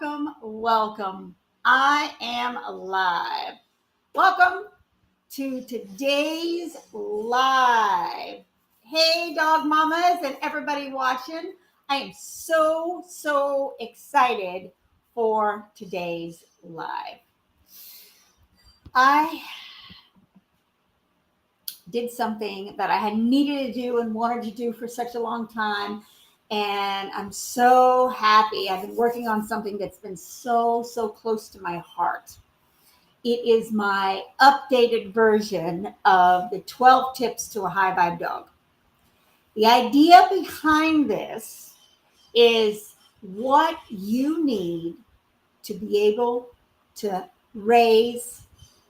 welcome. I am live. Welcome to today's live. Hey, dog mamas and everybody watching. I am so excited for today's live. I did something that I had needed to do and wanted to do for such a long time. And I'm so happy. I've been working on something that's been so close to my heart. It is my updated version of the 12 tips to a high vibe dog. The idea behind this is what you need to be able to raise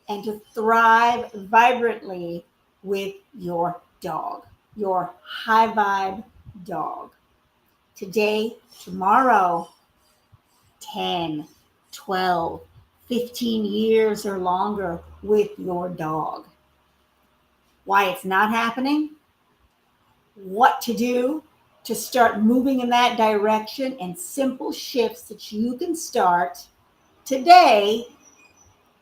and to thrive vibrantly with your dog, your high vibe dog. Today, tomorrow, 10, 12, 15 years or longer with your dog. Why it's not happening, what to do to start moving in that direction, and simple shifts that you can start today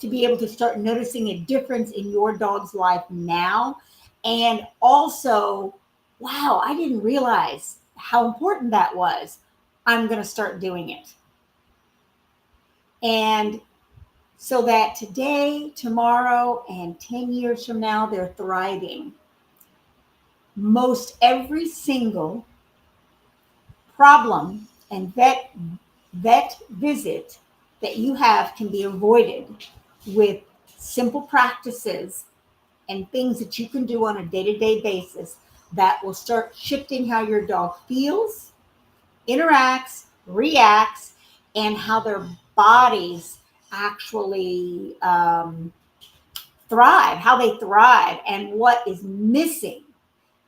to be able to start noticing a difference in your dog's life now. And also, wow, I didn't realize how important that was. I'm going to start doing it. And so that today, tomorrow, and 10 years from now, they're thriving. Most every single problem and vet visit that you have can be avoided with simple practices and things that you can do on a day-to-day basis that will start shifting how your dog feels, interacts, reacts, and how their bodies actually thrive, how they thrive, and what is missing.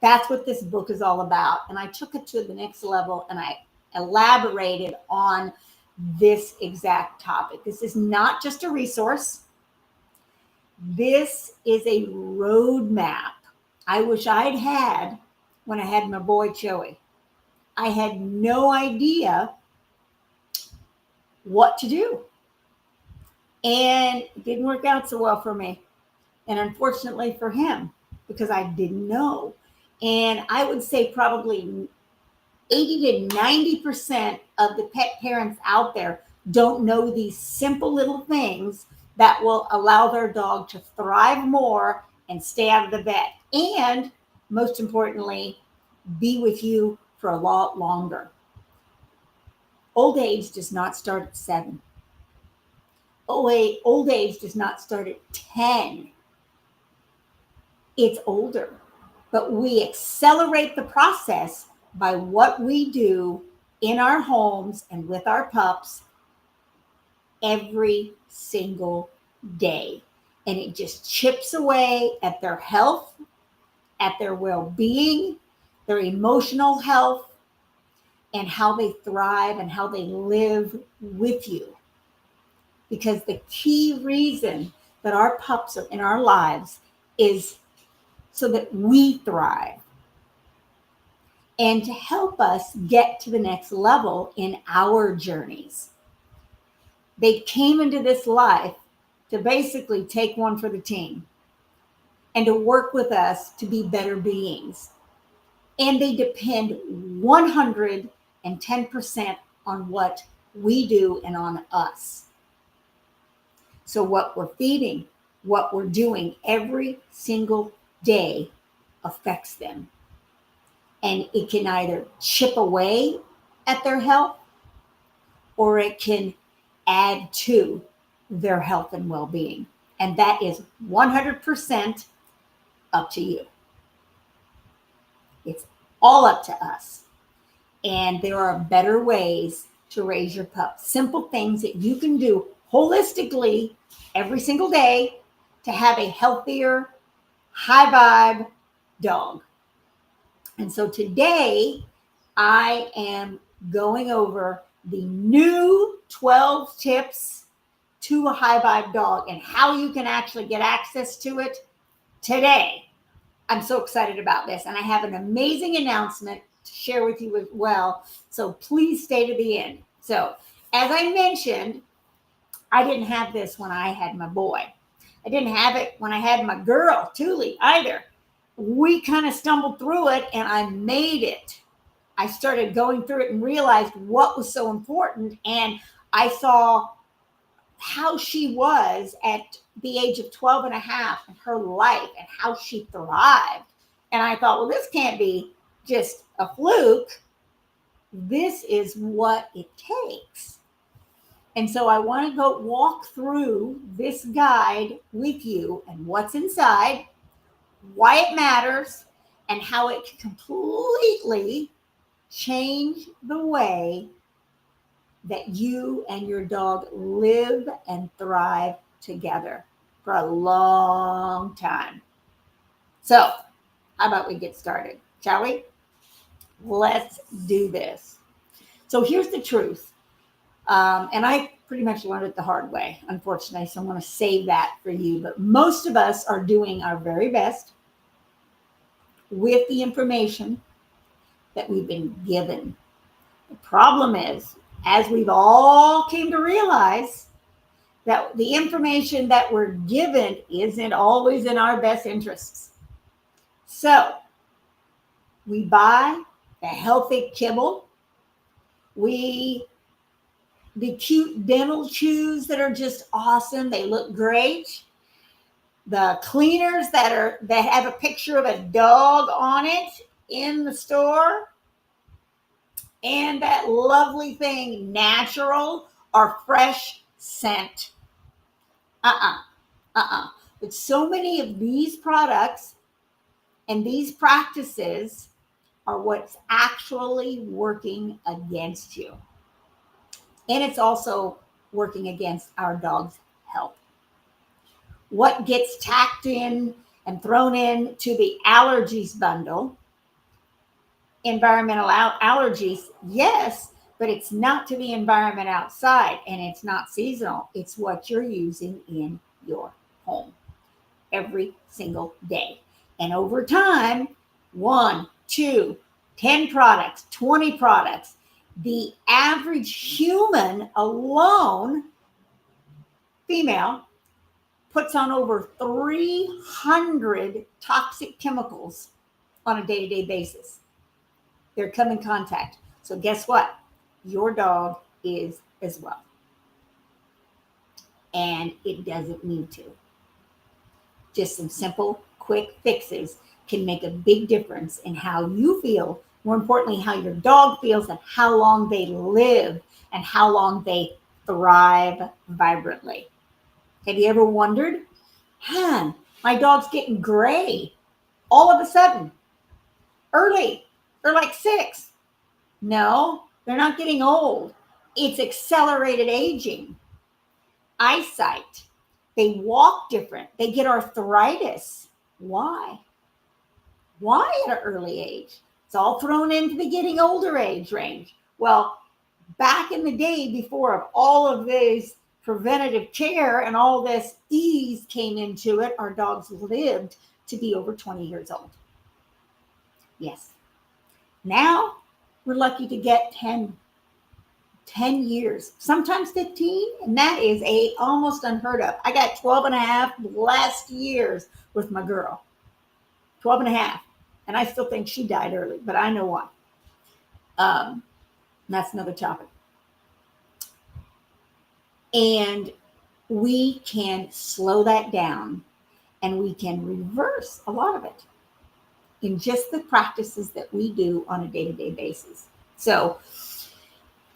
That's what this book is all about. And I took it to the next level and I elaborated on this exact topic. This is not just a resource. This is a roadmap I wish I'd had when I had my boy Choiee. I had no idea what to do. And it didn't work out so well for me. And unfortunately for him, because I didn't know. And I would say probably 80 to 90% of the pet parents out there don't know these simple little things that will allow their dog to thrive more and stay out of the vet. And most importantly, be with you for a lot longer. Old age does not start at 7. Old age does not start at 10. It's older. But we accelerate the process by what we do in our homes and with our pups every single day. And it just chips away at their health, at their well-being, their emotional health, and how they thrive and how they live with you. Because the key reason that our pups are in our lives is so that we thrive and to help us get to the next level in our journeys. They came into this life to basically take one for the team and to work with us to be better beings. And they depend 110% on what we do and on us. So what we're feeding, what we're doing every single day affects them. And it can either chip away at their health or it can add to their health and well-being. And that is 100% up to you. It's all up to us. And there are better ways to raise your pup. Simple things that you can do holistically every single day to have a healthier, high vibe dog. And so today I am going over the new 12 tips to a high vibe dog and how you can actually get access to it today. I'm so excited about this. And I have an amazing announcement to share with you as well. So please stay to the end. So As I mentioned, I didn't have this when I had my boy. I didn't have it when I had my girl, Tulli, either. We kind of stumbled through it and I made it. I started going through it and realized what was so important. And I saw how she was at the age of 12 and a half in her life and how she thrived. And I thought, well, this can't be just a fluke. This is what it takes. And so I want to go walk through this guide with you and what's inside, why it matters, and how it can completely change the way that you and your dog live and thrive together for a long time. So, how about we get started? Shall we? Let's do this. So, here's the truth. And I pretty much learned it the hard way, unfortunately. So, I'm going to save that for you. But most of us are doing our very best with the information that we've been given. The problem is, as we've all came to realize, that the information that we're given isn't always in our best interests. So we buy the healthy kibble, the cute dental chews that are just awesome. They look great. The cleaners that have a picture of a dog on it in the store. And that lovely thing, natural or fresh scent. But so many of these products and these practices are what's actually working against you. And it's also working against our dog's health. What gets tacked in and thrown in to the allergies bundle, environmental allergies, yes, but it's not to the environment outside and it's not seasonal. It's what you're using in your home every single day. And over time, 1, 2, 10 products, 20 products, the average human alone, female, puts on over 300 toxic chemicals on a day-to-day basis. They're come in contact. So guess what? Your dog is as well. And it doesn't need to. Just some simple, quick fixes can make a big difference in how you feel, more importantly, how your dog feels and how long they live and how long they thrive vibrantly. Have you ever wondered, my dog's getting gray all of a sudden, early, they're like 6. No, they're not getting old. It's accelerated aging. Eyesight. They walk different. They get arthritis. Why? Why at an early age? It's all thrown into the getting older age range. Well, back in the day before all of this preventative care and all this ease came into it, our dogs lived to be over 20 years old. Yes. Now we're lucky to get 10 years, sometimes 15, and that is almost unheard of. I got 12 and a half last years with my girl. 12 and a half. And I still think she died early, but I know why. That's another topic. And we can slow that down and we can reverse a lot of it in just the practices that we do on a day-to-day basis. So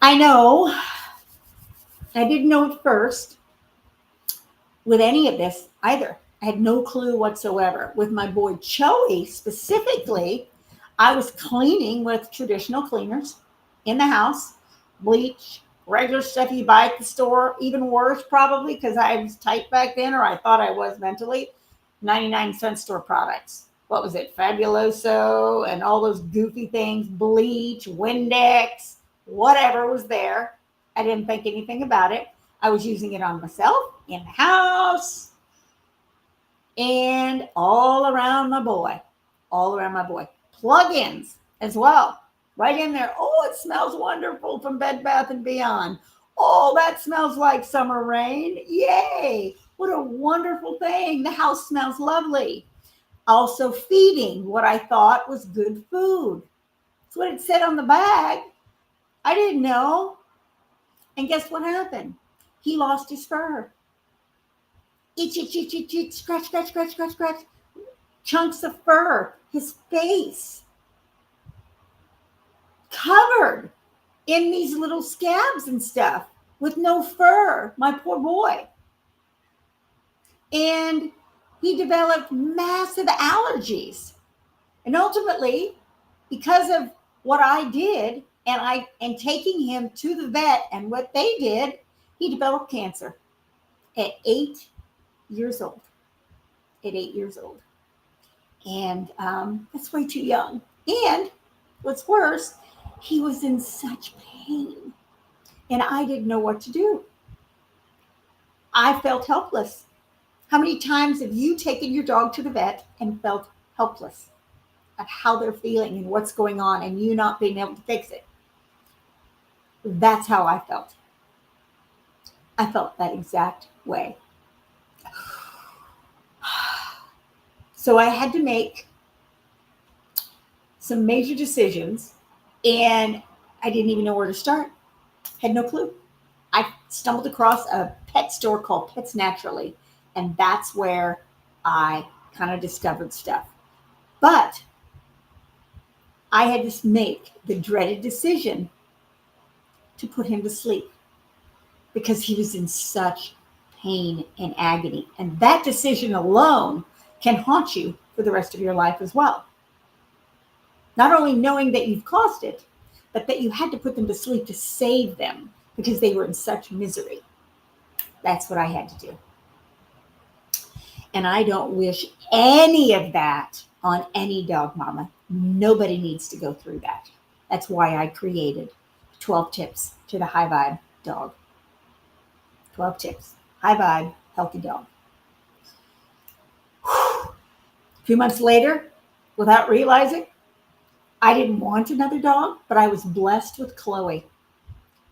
I know I didn't know at first with any of this either. I had no clue whatsoever. With my boy Choiee specifically, I was cleaning with traditional cleaners in the house, bleach, regular stuff you buy at the store, even worse probably because I was tight back then, or I thought I was mentally, 99-cent store products. What was it? Fabuloso and all those goofy things, bleach, Windex, whatever was there. I didn't think anything about it. I was using it on myself, in the house, and all around my boy. Plug-ins as well. Right in there. Oh, it smells wonderful from Bed Bath & Beyond. Oh, that smells like summer rain. Yay. What a wonderful thing. The house smells lovely. Also feeding what I thought was good food. That's what it said on the bag. I didn't know. And guess what happened? He lost his fur. Itch, itch, itch, itch, itch, scratch, scratch, scratch, scratch, scratch. Chunks of fur. His face covered in these little scabs and stuff with no fur. My poor boy. And he developed massive allergies. And ultimately, because of what I did and taking him to the vet and what they did, he developed cancer at 8 years old. At 8 years old. And that's way too young. And what's worse, he was in such pain. And I didn't know what to do. I felt helpless. How many times have you taken your dog to the vet and felt helpless at how they're feeling and what's going on and you not being able to fix it? That's how I felt. I felt that exact way. So I had to make some major decisions and I didn't even know where to start. Had no clue. I stumbled across a pet store called Pets Naturally, and that's where I kind of discovered stuff. But I had to make the dreaded decision to put him to sleep because he was in such pain and agony. And that decision alone can haunt you for the rest of your life as well. Not only knowing that you've caused it, but that you had to put them to sleep to save them because they were in such misery. That's what I had to do. And I don't wish any of that on any dog mama. Nobody needs to go through that. That's why I created 12 tips to the high vibe dog. 12 tips. High vibe, healthy dog. A few months later, without realizing, I didn't want another dog, but I was blessed with Choiee.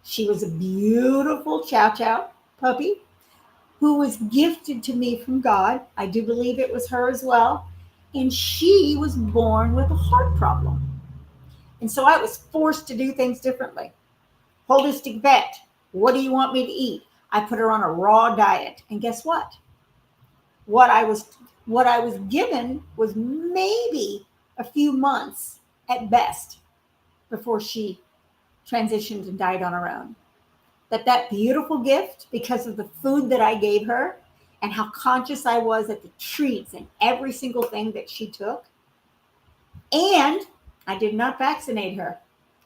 She was a beautiful chow chow puppy who was gifted to me from God. I do believe it was her as well. And she was born with a heart problem. And so I was forced to do things differently. Holistic vet, what do you want me to eat? I put her on a raw diet. And guess what? What I was given was maybe a few months at best before she transitioned and died on her own. But that beautiful gift, because of the food that I gave her and how conscious I was at the treats and every single thing that she took, and I did not vaccinate her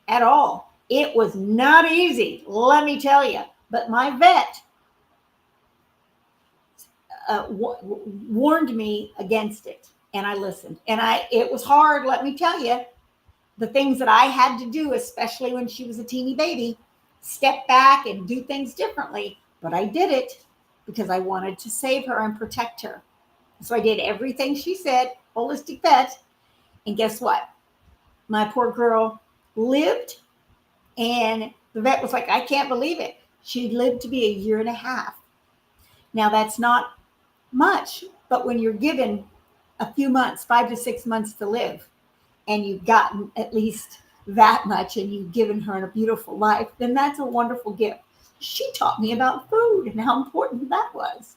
at all. It was not easy, let me tell you. But my vet warned me against it, and I listened. And it was hard, let me tell you. The things that I had to do, especially when she was a teeny baby, step back and do things differently. But I did it because I wanted to save her and protect her. So I did everything she said, holistic vet. And guess what? My poor girl lived, and the vet was like, I can't believe it. She lived to be a year and a half. Now, that's not much, but when you're given a few months, 5 to 6 months to live, and you've gotten at least that much and you've given her a beautiful life, then that's a wonderful gift. She taught me about food and how important that was.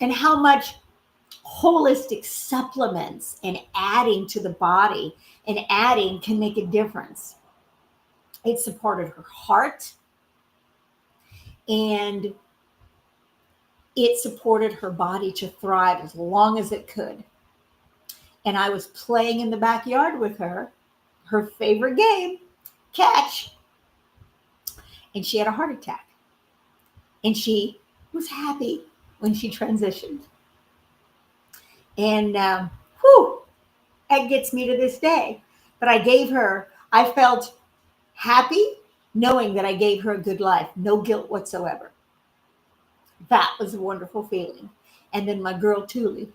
And how much holistic supplements and adding to the body and adding can make a difference. It supported her heart and it supported her body to thrive as long as it could. And I was playing in the backyard with her favorite game, catch. And she had a heart attack. And she was happy when she transitioned. And that gets me to this day. But I felt happy knowing that I gave her a good life, no guilt whatsoever. That was a wonderful feeling. And then my girl, Tulli.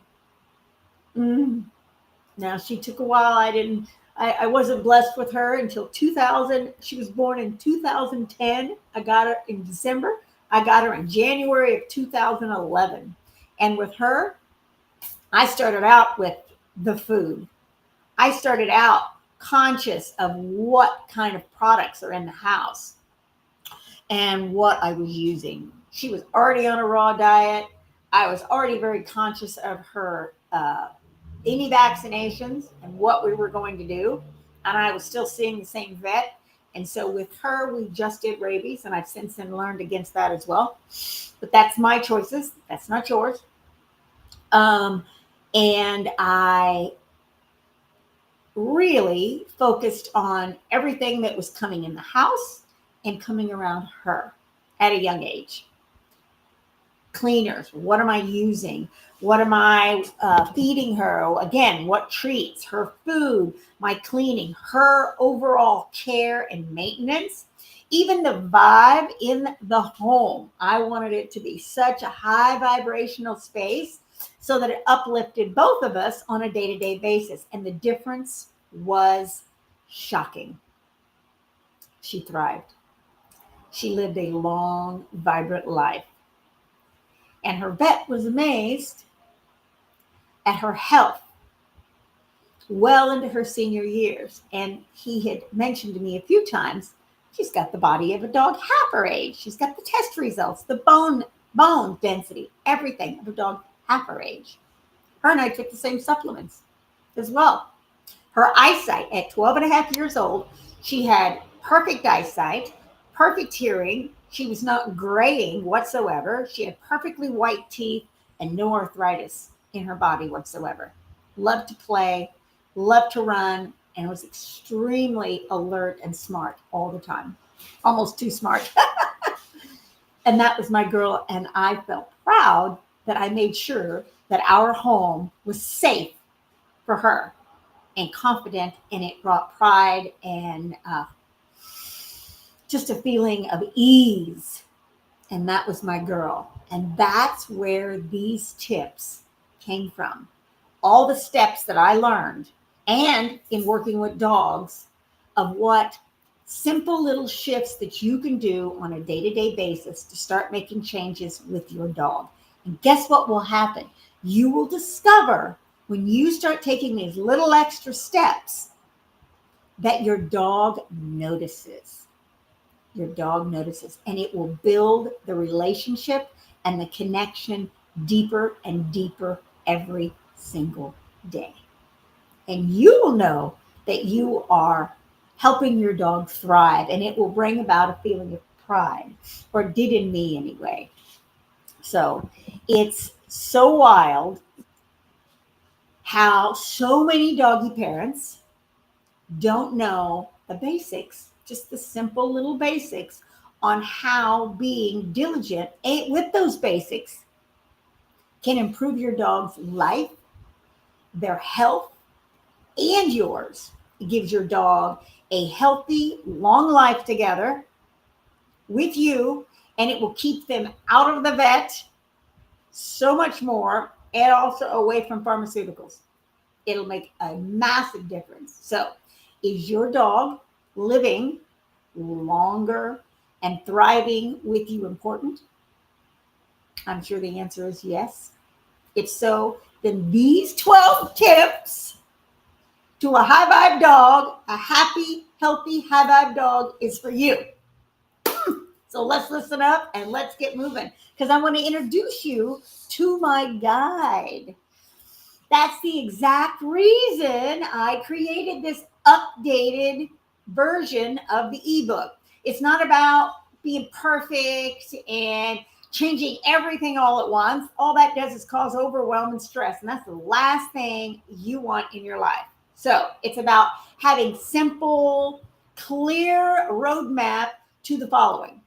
Now, she took a while. I wasn't blessed with her until 2000. She was born in 2010. I got her in December. I got her in January of 2011. And with her, I started out with the food. I started out conscious of what kind of products are in the house and what I was using. She was already on a raw diet. I was already very conscious of her any vaccinations and what we were going to do. And I was still seeing the same vet. And so with her, we just did rabies, and I've since then learned against that as well. But that's my choices. That's not yours. Um, and I really focused on everything that was coming in the house and coming around her at a young age. Cleaners, what am I using? What am I feeding her? Again, what treats, her food, my cleaning, her overall care and maintenance, even the vibe in the home. I wanted it to be such a high vibrational space so that it uplifted both of us on a day-to-day basis. And the difference was shocking. She thrived. She lived a long, vibrant life. And her vet was amazed at her health well into her senior years. And he had mentioned to me a few times, she's got the body of a dog half her age. She's got the test results, the bone density, everything of a dog half her age. Her and I took the same supplements as well. Her eyesight at 12 and a half years old, she had perfect eyesight, perfect hearing. She was not graying whatsoever. She had perfectly white teeth and no arthritis in her body whatsoever. Loved to play, loved to run, and was extremely alert and smart all the time. Almost too smart. And that was my girl. And I felt proud that I made sure that our home was safe for her and confident, and it brought pride and just a feeling of ease. And that was my girl. And that's where these tips came from. All the steps that I learned and in working with dogs of what simple little shifts that you can do on a day-to-day basis to start making changes with your dog. And guess what will happen? You will discover when you start taking these little extra steps that your dog notices. Your dog notices, and it will build the relationship and the connection deeper and deeper every single day. And you will know that you are helping your dog thrive, and it will bring about a feeling of pride, or did in me anyway. So it's so wild how so many doggy parents don't know the basics, just the simple little basics on how being diligent with those basics can improve your dog's life, their health, and yours. It gives your dog a healthy, long life together with you, and it will keep them out of the vet so much more, and also away from pharmaceuticals. It'll make a massive difference. So, is your dog living longer and thriving with you important? I'm sure the answer is yes. If so, then these 12 tips to a high vibe dog, a happy, healthy, high vibe dog is for you. So let's listen up and let's get moving, because I want to introduce you to my guide. That's the exact reason I created this updated version of the ebook. It's not about being perfect and changing everything all at once. All that does is cause overwhelm and stress, and that's the last thing you want in your life. So it's about having simple, clear roadmap to the following.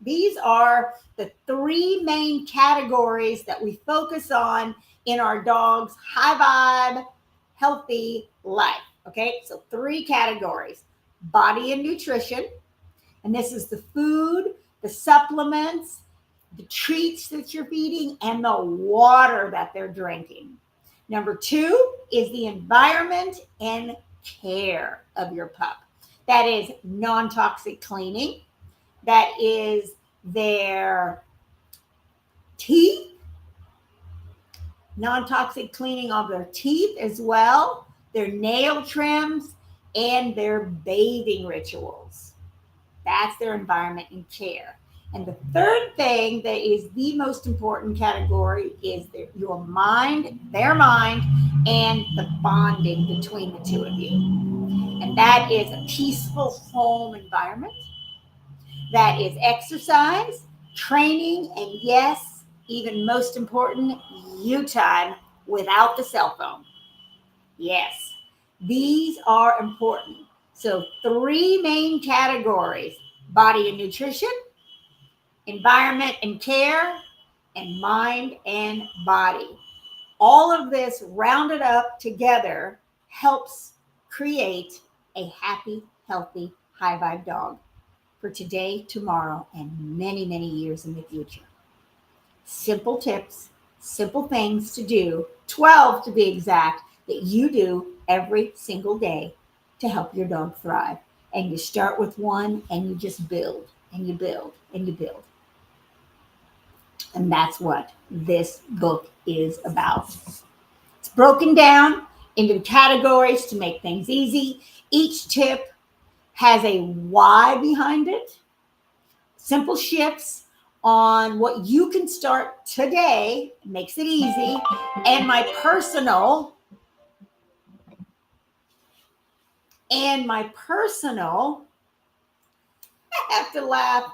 These are the three main categories that we focus on in our dog's high vibe, healthy life. Okay, so three categories: body and nutrition, and this is the food, the supplements, the treats that you're feeding, and the water that they're drinking. Number two is the environment and care of your pup. That is non-toxic cleaning. That is their teeth, non-toxic cleaning of their teeth as well, their nail trims, and their bathing rituals. That's their environment and care. And the third thing that is the most important category is your mind, their mind, and the bonding between the two of you. And that is a peaceful home environment. That is exercise, training, and yes, even most important, you time without the cell phone. Yes, these are important. So, three main categories: body and nutrition, environment and care, and mind and body. All of this rounded up together helps create a happy, healthy, high vibe dog for today, tomorrow, and many, many years in the future. Simple tips, simple things to do, 12 to be exact, that you do every single day to help your dog thrive. And you start with one and you just build and you build and you build. And that's what this book is about. It's broken down into categories to make things easy. Each tip has a why behind it, simple shifts on what you can start today, makes it easy, and my personal, I have to laugh,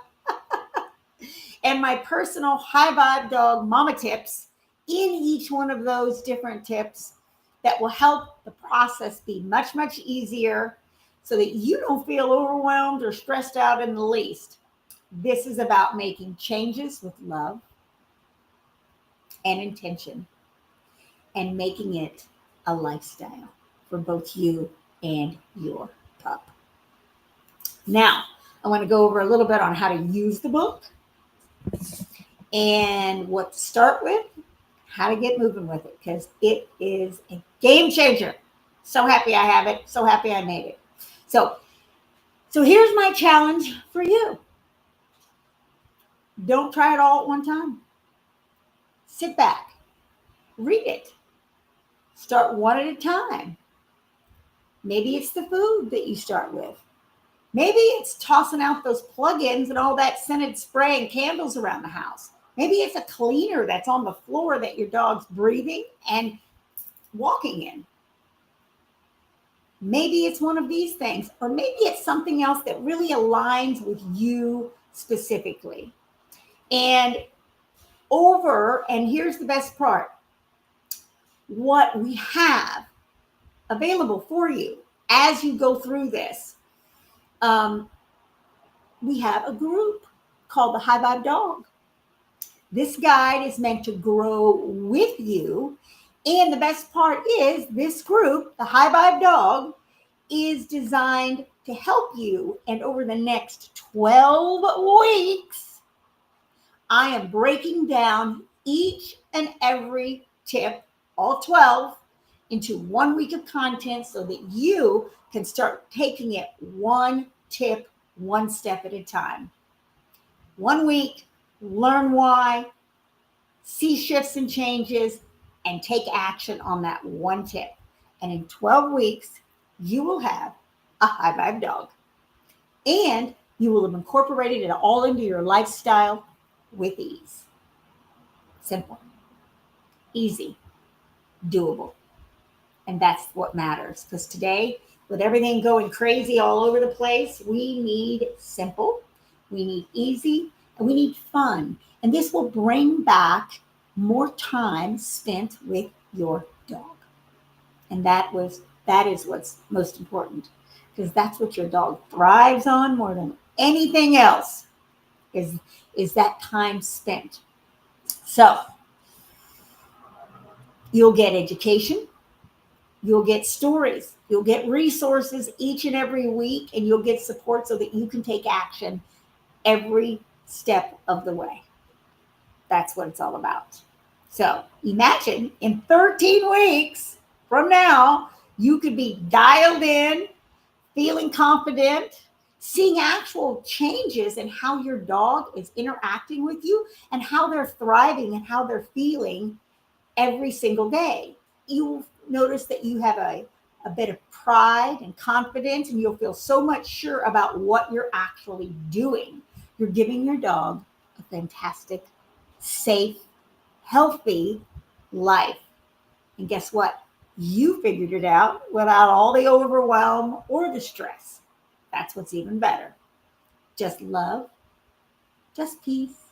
and my personal high vibe dog mama tips in each one of those different tips that will help the process be much, much easier so that you don't feel overwhelmed or stressed out in the least. This is about making changes with love and intention and making it a lifestyle for both you and your pup. Now, I want to go over a little bit on how to use the book and what to start with, how to get moving with it, because it is a game changer. So happy I have it. So happy I made it. So here's my challenge for you. Don't try it all at one time. Sit back, read it. Start one at a time. Maybe it's the food that you start with. Maybe it's tossing out those plug-ins and all that scented spray and candles around the house. Maybe it's a cleaner that's on the floor that your dog's breathing and walking in. Maybe it's one of these things, or maybe it's something else that really aligns with you specifically. And here's the best part, what we have available for you as you go through this. We have a group called the High Vibe Dog. This guide is meant to grow with you. And the best part is this group, the High Vibe Dog, is designed to help you. And over the next 12 weeks, I am breaking down each and every tip, all 12, into 1 week of content so that you can start taking it one tip, one step at a time. 1 week, learn why, see shifts and changes, and take action on that one tip. And in 12 weeks, you will have a high vibe dog. And you will have incorporated it all into your lifestyle with ease. Simple, easy, doable. And that's what matters. Because today, with everything going crazy all over the place, we need simple, we need easy, and we need fun. And this will bring back more time spent with your dog. And that is what's most important, because that's what your dog thrives on more than anything else is that time spent. So you'll get education, you'll get stories, you'll get resources each and every week, and you'll get support so that you can take action every step of the way. That's what it's all about. So imagine in 13 weeks from now, You could be dialed in, feeling confident, seeing actual changes in how your dog is interacting with you and how they're thriving and how they're feeling every single day. You'll notice that you have a bit of pride and confidence, and you'll feel so much sure about what you're actually doing. You're giving your dog a fantastic, safe, healthy life. And guess what? You figured it out without all the overwhelm or the stress. That's what's even better. Just love, just peace,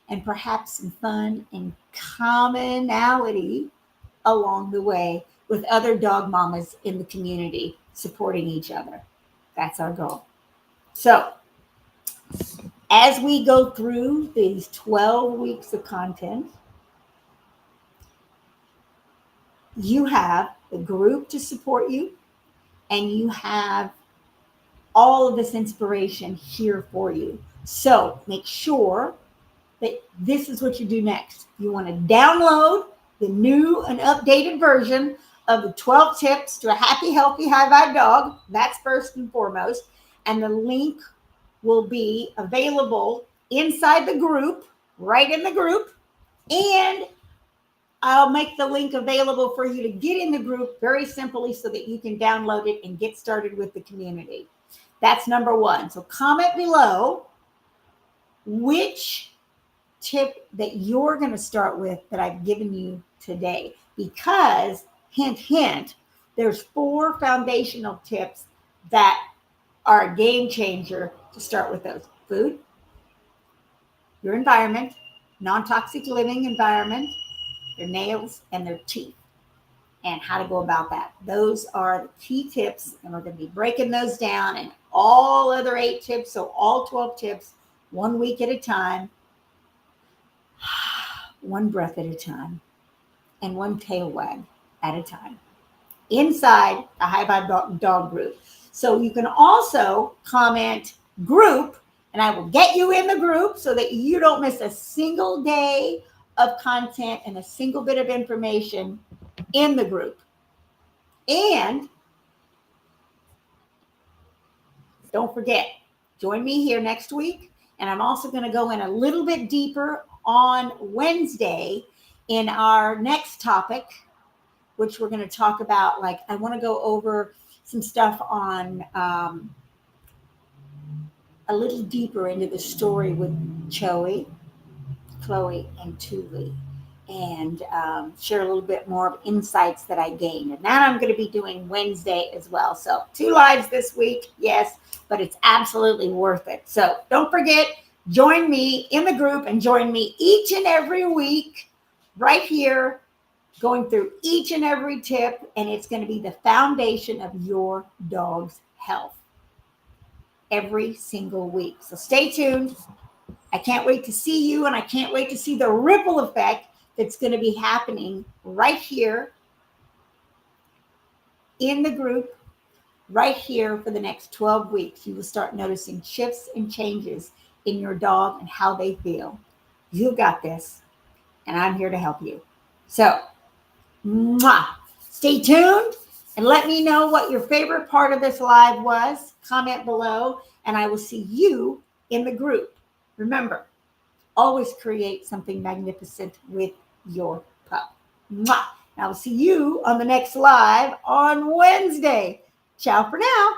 and perhaps some fun and commonality along the way with other dog mamas in the community supporting each other. That's our goal. So, as we go through these 12 weeks of content, you have the group to support you, and you have all of this inspiration here for you. So, make sure that this is what you do next. You want to download the new and updated version of the 12 tips to a happy, healthy, high vibe dog. That's first and foremost. And the link will be available inside the group, right in the group. And I'll make the link available for you to get in the group very simply so that you can download it and get started with the community. That's number one. So comment below which tip that you're going to start with that I've given you today, because hint, hint, there's 4 foundational tips that are a game changer to start with those: food, your environment, non-toxic living environment, their nails, and their teeth, and how to go about that. Those are the key tips, and we're going to be breaking those down, and all other 8 tips, so all 12 tips, 1 week at a time, one breath at a time, and one tail wag at a time inside the High Vibe Dog group. So you can also comment group, and I will get you in the group so that you don't miss a single day of content and a single bit of information in the group. And don't forget, join me here next week. And I'm also going to go in a little bit deeper on Wednesday in our next topic, which we're going to talk about. Like, I want to go over some stuff on a little deeper into the story with Choiee, and Tulli, and share a little bit more of insights that I gained. And that I'm going to be doing Wednesday as well. So 2 lives this week, yes, but it's absolutely worth it. So don't forget, join me in the group and join me each and every week right here, going through each and every tip, and it's going to be the foundation of your dog's health every single week. So stay tuned. I can't wait to see you, and I can't wait to see the ripple effect that's going to be happening right here in the group, right here for the next 12 weeks. You will start noticing shifts and changes in your dog and how they feel. You got this, and I'm here to help you. So, stay tuned and let me know what your favorite part of this live was. Comment below, and I will see you in the group. Remember, always create something magnificent with your pup. And I will see you on the next live on Wednesday. Ciao for now.